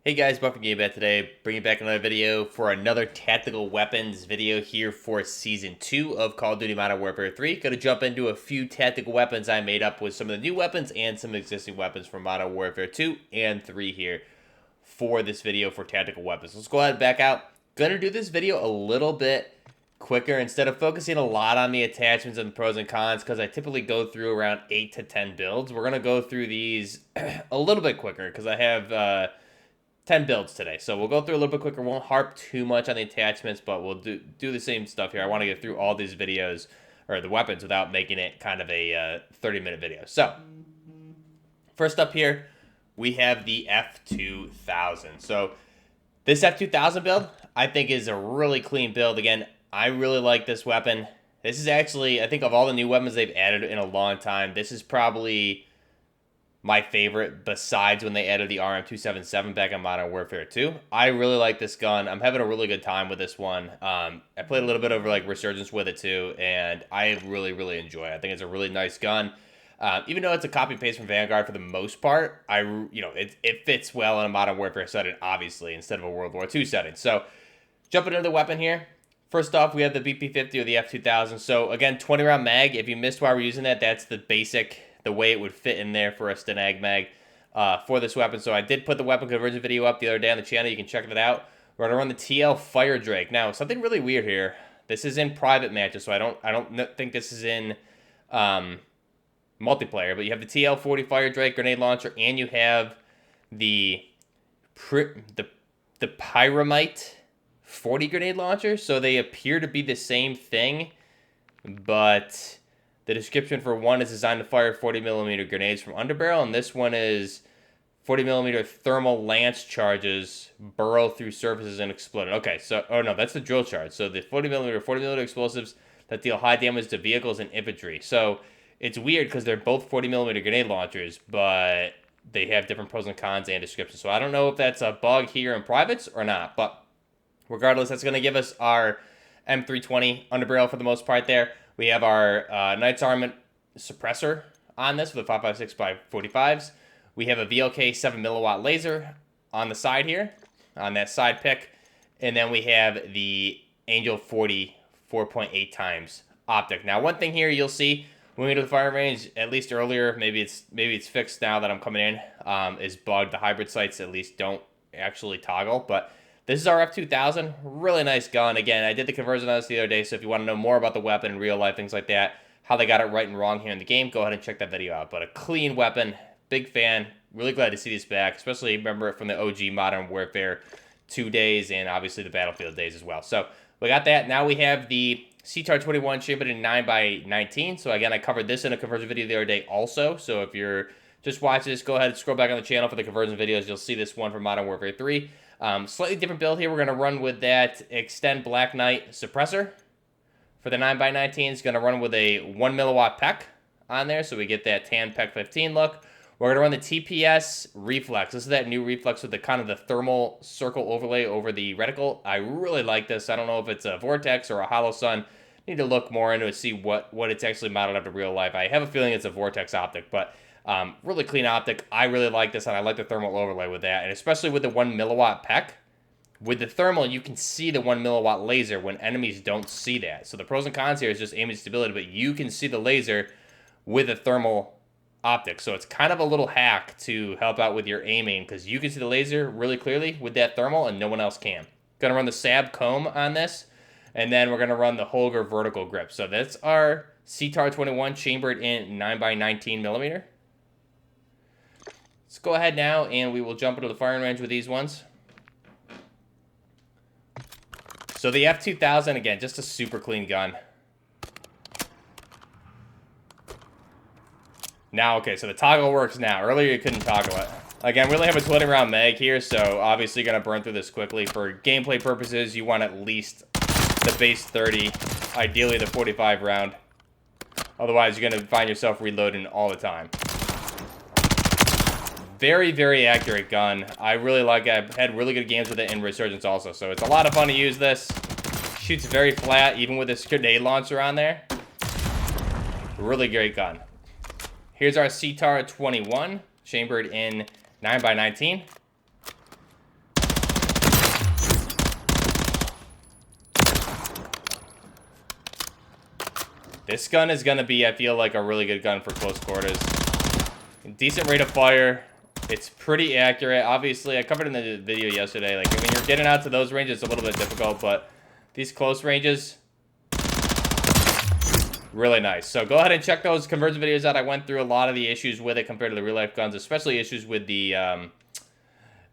Hey guys, Buffett Game back today, bringing back another video for another tactical weapons video here for Season 2 of Call of Duty Modern Warfare 3. Gonna jump into a few tactical weapons I made up with some of the new weapons and some existing weapons from Modern Warfare 2 and 3 here for this video for tactical weapons. Let's go ahead and back out. Gonna do this video a little bit quicker instead of focusing a lot on the attachments and the pros and cons, because I typically go through around 8 to 10 builds. We're gonna go through these a little bit quicker because I have 10 builds today, so we'll go through a little bit quicker. Won't harp too much on the attachments, but we'll do the same stuff here. I want to get through all these videos, or the weapons, without making it kind of a 30-minute video. So, first up here, we have the F2000. So, this F2000 build, I think, is a really clean build. Again, I really like this weapon. This is actually, I think, of all the new weapons they've added in a long time, this is probably my favorite, besides when they added the RM277 back in Modern Warfare 2. I really like this gun. I'm having a really good time with this one. I played a little bit over like Resurgence with it too, and I really enjoy it. I think it's a really nice gun. Even though it's a copy and paste from Vanguard for the most part, it fits well in a Modern Warfare setting, obviously, instead of a World War II setting. So, jumping into the weapon here. First off, we have the BP50 or the F2000. So, again, 20-round mag. If you missed why we're using that, that's the basic, the way it would fit in there for a Stenag mag for this weapon. So I did put the weapon conversion video up the other day on the channel. You can check that out. We're going to run the TL Fire Drake. Now, something really weird here. This is in private matches, so I don't think this is in multiplayer. But you have the TL40 Fire Drake grenade launcher, and you have the Pyramite 40 grenade launcher. So they appear to be the same thing, but the description for one is designed to fire 40mm grenades from underbarrel, and this one is 40mm thermal lance charges burrow through surfaces and explode. Okay, so, oh no, that's the drill charge. So the 40mm explosives that deal high damage to vehicles and infantry. So it's weird because they're both 40mm grenade launchers, but they have different pros and cons and descriptions. So I don't know if that's a bug here in privates or not, but regardless, that's going to give us our M320 underbarrel for the most part there. We have our Knight's Armament suppressor on this with the 5.56x45s. We have a VLK 7mW laser on the side here, on that side pick. And then we have the Angel 40 4.8 times optic. Now, one thing here you'll see when we go to the firing range, at least earlier, maybe it's fixed now that I'm coming in, is bugged. The hybrid sights at least don't actually toggle, but this is our F2000, really nice gun. Again, I did the conversion on this the other day, so if you want to know more about the weapon in real life, things like that, how they got it right and wrong here in the game, go ahead and check that video out. But a clean weapon, big fan, really glad to see this back, especially remember it from the OG Modern Warfare 2 days and obviously the Battlefield days as well. So we got that. Now we have the CTAR-21 chambered in 9x19. So again, I covered this in a conversion video the other day also. So if you're just watching this, go ahead and scroll back on the channel for the conversion videos. You'll see this one from Modern Warfare 3. Slightly different build here. We're going to run with that Extend Black Knight suppressor. For the 9x19, it's going to run with a 1mW PEC on there, so we get that tan PEC 15 look. We're going to run the TPS Reflex. This is that new Reflex with the kind of the thermal circle overlay over the reticle. I really like this. I don't know if it's a Vortex or a Hollow Sun. Need to look more into it, see what it's actually modeled after real life. I have a feeling it's a Vortex optic, but really clean optic. I really like this, and I like the thermal overlay with that, and especially with the 1mW PEC. With the thermal, you can see the 1mW laser when enemies don't see that. So the pros and cons here is just aiming stability, but you can see the laser with a thermal optic. So it's kind of a little hack to help out with your aiming, because you can see the laser really clearly with that thermal, and no one else can. Gonna run the Sab Comb on this, and then we're gonna run the Holger vertical grip. So that's our CTAR-21 chambered in 9x19mm. Let's go ahead now, and we will jump into the firing range with these ones. So the F2000, again, just a super clean gun. Now, okay, so the toggle works now. Earlier, you couldn't toggle it. Again, we only have a 20-round mag here, so obviously you're going to burn through this quickly. For gameplay purposes, you want at least the base 30, ideally the 45-round. Otherwise, you're going to find yourself reloading all the time. Very accurate gun. I really like it. I've had really good games with it in Resurgence also. So it's a lot of fun to use this. Shoots very flat, even with this grenade launcher on there. Really great gun. Here's our CTAR-21, chambered in 9x19. This gun is going to be, I feel like, a really good gun for close quarters. Decent rate of fire. It's pretty accurate. Obviously, I covered in the video yesterday. Like, when you're getting out to those ranges, it's a little bit difficult, but these close ranges, really nice. So go ahead and check those conversion videos out. I went through a lot of the issues with it compared to the real life guns, especially issues with the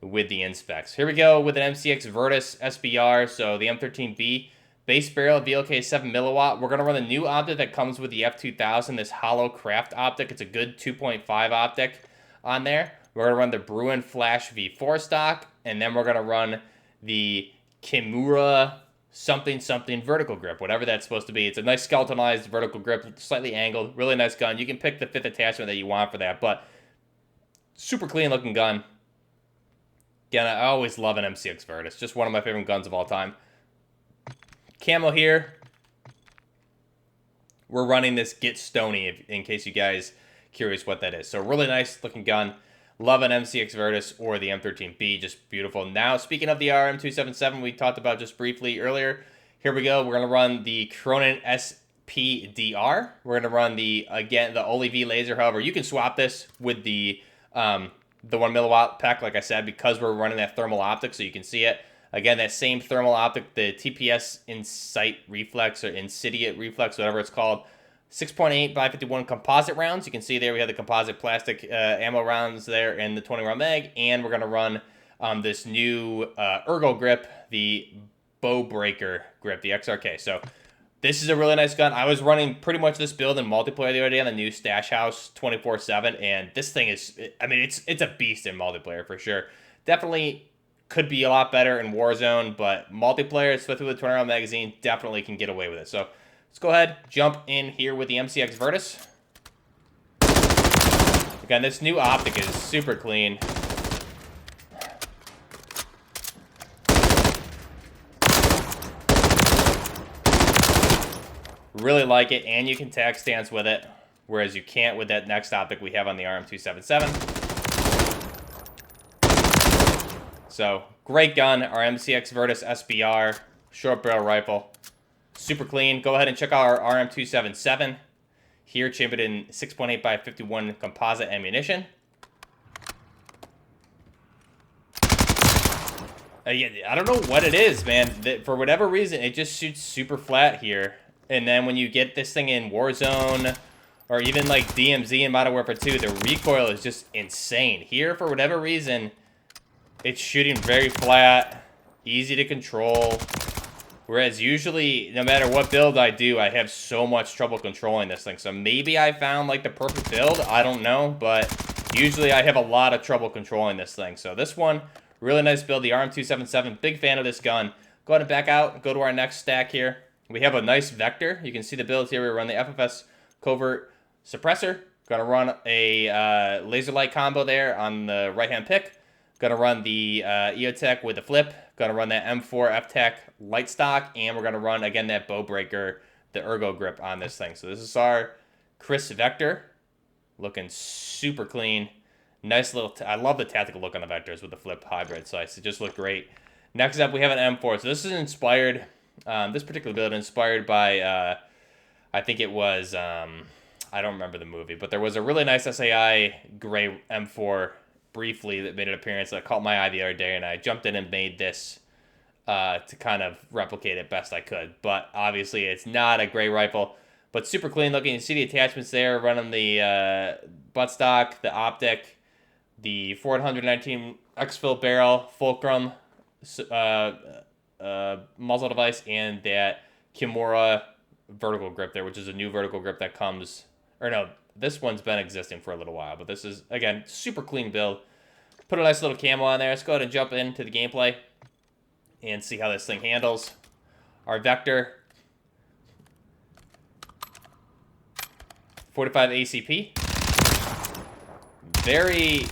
inspecs. Here we go with an MCX Virtus SBR. So the M13B. Base barrel VLK 7 milliwatt. We're going to run the new optic that comes with the F2000, this hollow craft optic. It's a good 2.5 optic on there. We're going to run the Bruin Flash V4 stock, and then we're going to run the Kimura something vertical grip, whatever that's supposed to be. It's a nice skeletonized vertical grip, slightly angled, really nice gun. You can pick the 5th attachment that you want for that, but super clean looking gun. Again, I always love an MCX Virtus. Just one of my favorite guns of all time. Camo here. We're running this Get Stony, in case you guys curious what that is. So really nice looking gun. Love an MCX Virtus or the M13B. Just beautiful. Now, speaking of the RM277 we talked about just briefly earlier, here we go. We're going to run the Cronin SPDR. We're going to run the Oli V laser. However, you can swap this with the 1 milliwatt pack, like I said, because we're running that thermal optic so you can see it. Again, that same thermal optic, the TPS Insight Reflex or Insidiate Reflex, whatever it's called. 6.8 by 51 composite rounds. You can see there we have the composite plastic ammo rounds there and the 20 round mag. And we're going to run this new ergo grip, the bow breaker grip, the XRK. So this is a really nice gun. I was running pretty much this build in multiplayer the other day on the new Stash House 24/7. And this thing is, I mean, it's a beast in multiplayer for sure. Definitely could be a lot better in Warzone, but multiplayer, especially with the 20 round magazine, definitely can get away with it. So let's go ahead, jump in here with the MCX Virtus. Again, this new optic is super clean. Really like it, and you can tag stance with it, whereas you can't with that next optic we have on the RM277. So, great gun, our MCX Virtus SBR, short barrel rifle. Super clean. Go ahead and check out our RM277. Here, chambered in 6.8 by 51 composite ammunition. Yeah, I don't know what it is, man. For whatever reason, it just shoots super flat here. And then when you get this thing in Warzone, or even like DMZ and Modern Warfare 2, the recoil is just insane. Here, for whatever reason, it's shooting very flat, easy to control. Whereas usually, no matter what build I do, I have so much trouble controlling this thing. So maybe I found like the perfect build, I don't know. But usually I have a lot of trouble controlling this thing. So this one, really nice build, the RM277. Big fan of this gun. Go ahead and back out, go to our next stack here. We have a nice Vector. You can see the builds here. We run the FFS Covert Suppressor. Gonna run a laser light combo there on the right-hand pick. Gonna run the EOTech with the flip. Gonna run that M4 F-Tech light stock. And we're gonna run, again, that bow breaker, the ergo grip on this thing. So this is our Chris Vector. Looking super clean. Nice little, I love the tactical look on the Vectors with the flip hybrid sights. It just looked great. Next up, we have an M4. So this is inspired, this particular build inspired by, I think it was, I don't remember the movie, but there was a really nice SAI gray M4 briefly that made an appearance that caught my eye the other day, and I jumped in and made this to kind of replicate it best I could. But obviously it's not a gray rifle, but super clean looking. You see the attachments there, running the buttstock, the optic, the 419 exfil barrel, fulcrum muzzle device, and that Kimura vertical grip there, which is a new vertical grip that comes, or no, this one's been existing for a little while, but this is, again, super clean build. Put a nice little camo on there. Let's go ahead and jump into the gameplay and see how this thing handles. Our Vector, 45 ACP. Very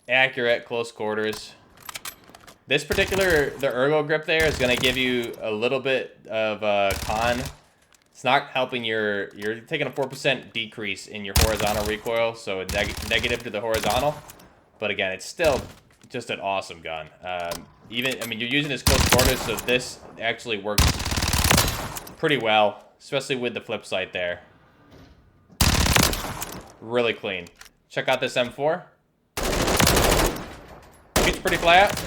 accurate close quarters. This particular, the ergo grip there is going to give you a little bit of a con. It's not helping you're taking a 4% decrease in your horizontal recoil, so negative to the horizontal. But again, it's still just an awesome gun. Even, I mean, you're using this close quarters, so this actually works pretty well. especially with the flip sight there. Really clean. Check out this M4. Shoots pretty flat.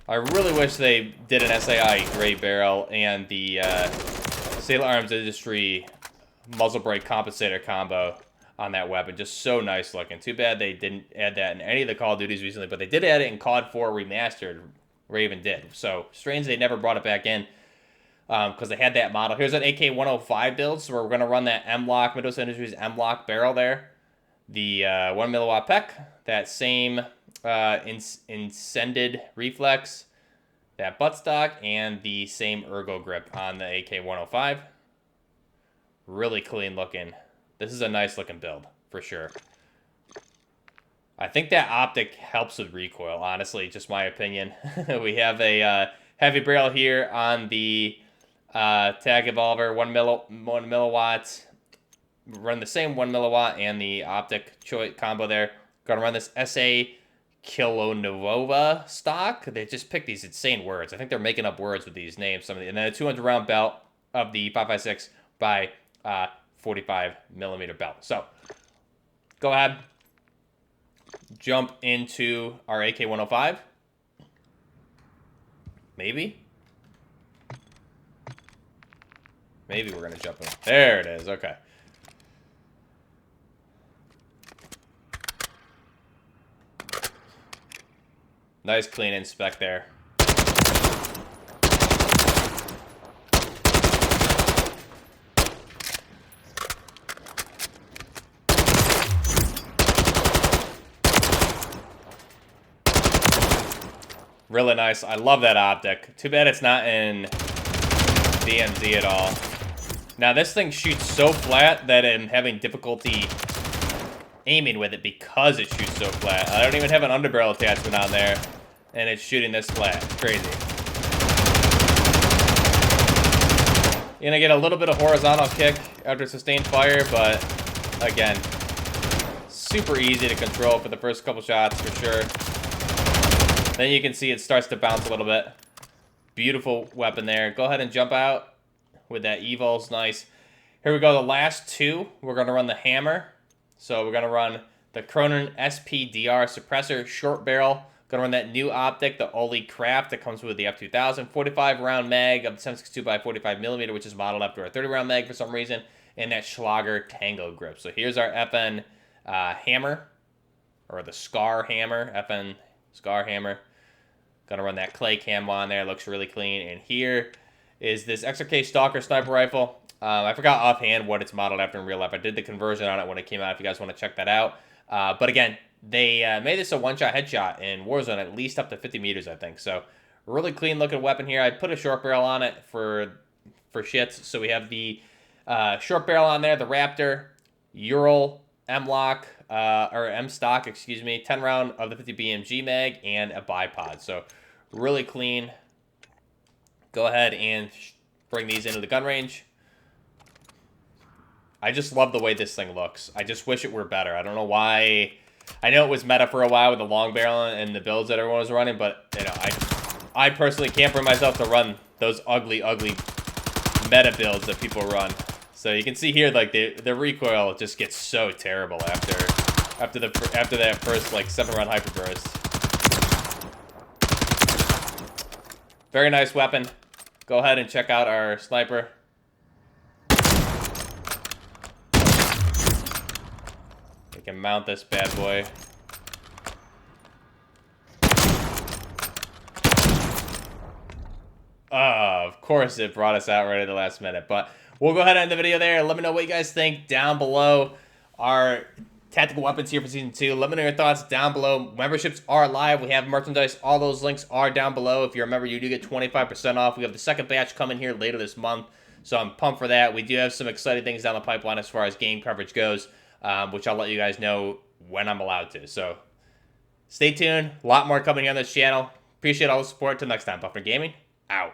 I really wish they did an SAI gray barrel and the Sailor Arms Industry muzzle brake compensator combo on that weapon. Just so nice looking. Too bad they didn't add that in any of the Call of Duties recently, but they did add it in COD 4 Remastered. Raven did. So strange they never brought it back in because they had that model. Here's an AK105 build, so we're going to run that M-Lock, Midwest Industries M-Lock barrel there. The 1 milliwatt PEC, that same incended reflex, that buttstock, and the same ergo grip on the AK105. Really clean looking. This is a nice looking build, for sure. I think that optic helps with recoil, honestly, just my opinion. We have a heavy barrel here on the Tag Evolver, 1 milliwatt. Run the same 1 milliwatt and the optic combo there. Gonna run this SA Kilonova stock. They just picked these insane words. I think they're making up words with these names. And then a 200 round belt of the 5.56 by 45 millimeter belt. So go ahead, jump into our AK105. Maybe we're gonna jump in. There it is. Okay. Nice clean inspect there. Really nice. I love that optic. Too bad it's not in DMZ at all. Now this thing shoots so flat that I'm having difficulty aiming with it because it shoots so flat. I don't even have an underbarrel attachment on there, and it's shooting this flat. Crazy. You're gonna get a little bit of horizontal kick after sustained fire, but again, super easy to control for the first couple shots for sure. Then you can see it starts to bounce a little bit. Beautiful weapon there. Go ahead and jump out with that Evol's nice. Here we go, the last two. We're gonna run the hammer. So we're going to run the Cronin SPDR suppressor short barrel. Going to run that new optic, the Oli Craft that comes with the F2000. 45 round mag of the 7.62 by 45 millimeter, which is modeled after a 30 round mag for some reason. And that Schlager Tango grip. So here's our FN hammer, or the Scar hammer, FN Scar hammer. Going to run that clay cam on there. Looks really clean. And here is this XRK Stalker sniper rifle. I forgot offhand what it's modeled after in real life. I did the conversion on it when it came out if you guys want to check that out. But again, they made this a one-shot headshot in Warzone at least up to 50 meters, I think. So really clean looking weapon here. I put a short barrel on it for shits. So we have the short barrel on there, the Raptor, Ural, M-Lock, or M-Stock, excuse me, 10 round of the 50 BMG mag, and a bipod. So really clean. Go ahead and bring these into the gun range. I just love the way this thing looks. I just wish it were better. I don't know why. I know it was meta for a while with the long barrel and the builds that everyone was running, but you know, I personally can't bring myself to run those ugly, ugly meta builds that people run. So you can see here, like the recoil just gets so terrible after that first like 7-round hyperburst. Very nice weapon. Go ahead and check out our sniper. We can mount this bad boy. Of course it brought us out right at the last minute, but we'll go ahead and end the video there. Let me know what you guys think down below. Our tactical weapons here for Season 2. Let me know your thoughts down below. Memberships are live. We have merchandise. All those links are down below. If you're a member, you do get 25% off. We have the second batch coming here later this month, so I'm pumped for that. We do have some exciting things down the pipeline as far as game coverage goes, which I'll let you guys know when I'm allowed to. So stay tuned. A lot more coming here on this channel. Appreciate all the support. Till next time, Buffner Gaming, out.